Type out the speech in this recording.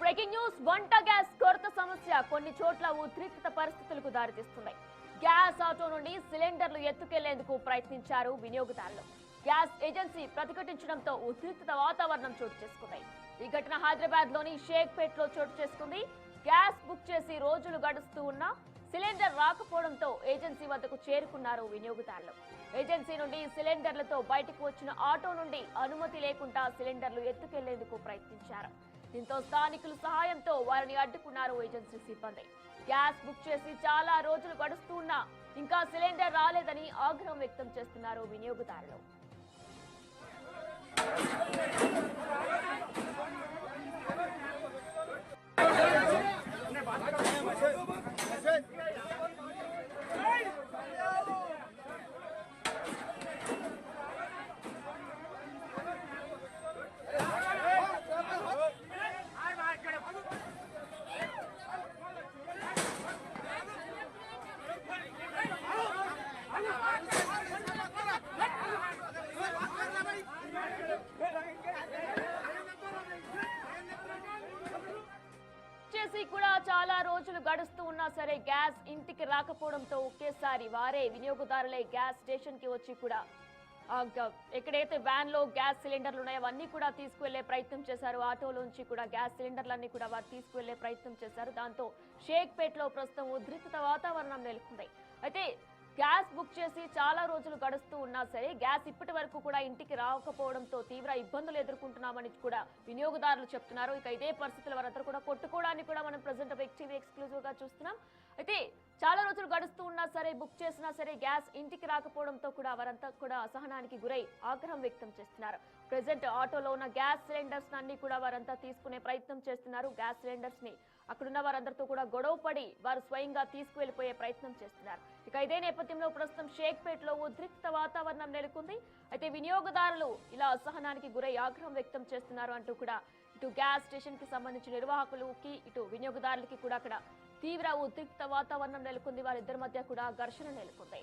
Breaking news వంట gas కొరత సమస్య కొన్ని చోట్ల ఉద్రిక్త పరిస్థితులకు దారితీస్తుంది. గ్యాస్ ఆటో నుండి సిలిండర్లు ఎత్తుకెళ్లేందుకు ప్రయత్నించారు వినియోగదారులు. గ్యాస్ ఏజెన్సీ ప్రతిఘటించడంతో ఉద్రిక్త వాతావరణం చోటు చేసుకుంది. ఈ ఘటన హైదరాబాద్ లోని షేక్పేట్ లో చోటు చేసుకుంది. గ్యాస్ బుక్ చేసి రోజులు గడుస్తూ ఉన్నా సిలిండర్ రాకపోవడంతో ఏజెన్సీ వద్దకు చేరుకున్నారు వినియోగదారులు. ఏజెన్సీ నుండి సిలిండర్లతో బయటకు వచ్చిన ఆటో నుండి అనుమతి లేకుండా సిలిండర్లు ఎత్తుకెళ్లేందుకు ప్రయత్నించారు. దీంతో స్థానికుల సహాయంతో వారిని అడ్డుకున్నారు ఏజెన్సీ సిబ్బంది. గ్యాస్ బుక్ చేసి చాలా రోజులు గడుస్తూ ఉన్నా ఇంకా సిలిండర్ రాలేదని ఆగ్రహం వ్యక్తం చేస్తున్నారు వినియోగదారులు. కూడా చాలా రోజులు గడుస్తూ ఉన్నా సరే గ్యాస్ ఇంటికి రాకపోవడంతో ఒకేసారి వారే వినియోగదారులే గ్యాస్ స్టేషన్ కి వచ్చి కూడా ఎక్కడైతే వ్యాన్ లో గ్యాస్ సిలిండర్లు ఉన్నాయో అవన్నీ కూడా తీసుకువెళ్లే ప్రయత్నం చేశారు. ఆటోలోంచి కూడా గ్యాస్ సిలిండర్లన్నీ కూడా వారు తీసుకువెళ్లే ప్రయత్నం చేశారు. దాంతో షేక్పేట్ లో ప్రస్తుతం ఉద్రిక్త వాతావరణం నెలకొంది. అయితే గ్యాస్ బుక్ చేసి చాలా రోజులు గడుస్తూ ఉన్నా సరే గ్యాస్ ఇప్పటి వరకు కూడా ఇంటికి రాకపోవడంతో తీవ్ర ఇబ్బందులు ఎదుర్కొంటున్నామని కూడా వినియోగదారులు చెప్తున్నారు. ఇక ఇదే పరిస్థితుల వారందరూ కూడా కొట్టుకోవడాన్ని కూడా మనం ప్రెసెంట్ టీవీ ఎక్స్క్లూజివ్ గా చూస్తున్నాం. అయితే చాలా రోజులు గడుస్తూ ఉన్నా సరే బుక్ చేసినా సరే గ్యాస్ ఇంటికి రాకపోవడంతో కూడా వారంతా కూడా అసహనానికి గురై ఆగ్రహం వ్యక్తం చేస్తున్నారు. ప్రెసెంట్ ఆటోలో ఉన్న గ్యాస్ సిలిండర్స్ అన్ని కూడా వారంతా తీసుకునే ప్రయత్నం చేస్తున్నారు. గ్యాస్ సిలిండర్స్ ని అక్కడున్న వారందరితో కూడా గొడవ పడి వారు స్వయంగా తీసుకువెళ్లిపోయే ప్రయత్నం చేస్తున్నారు. ఇక ఇదే నేపథ్యంలో ప్రస్తుతం షేక్పేట్ లో ఉద్రిక్త వాతావరణం నెలకొంది. అయితే వినియోగదారులు ఇలా అసహనానికి గురై ఆగ్రహం వ్యక్తం చేస్తున్నారు అంటూ కూడా ఇటు గ్యాస్ స్టేషన్ కి సంబంధించిన నిర్వాహకులకి ఇటు వినియోగదారులకి కూడా అక్కడ తీవ్ర ఉద్రిక్త వాతావరణం నెలకొంది. వారిద్దరి మధ్య కూడా ఘర్షణ నెలకొంది.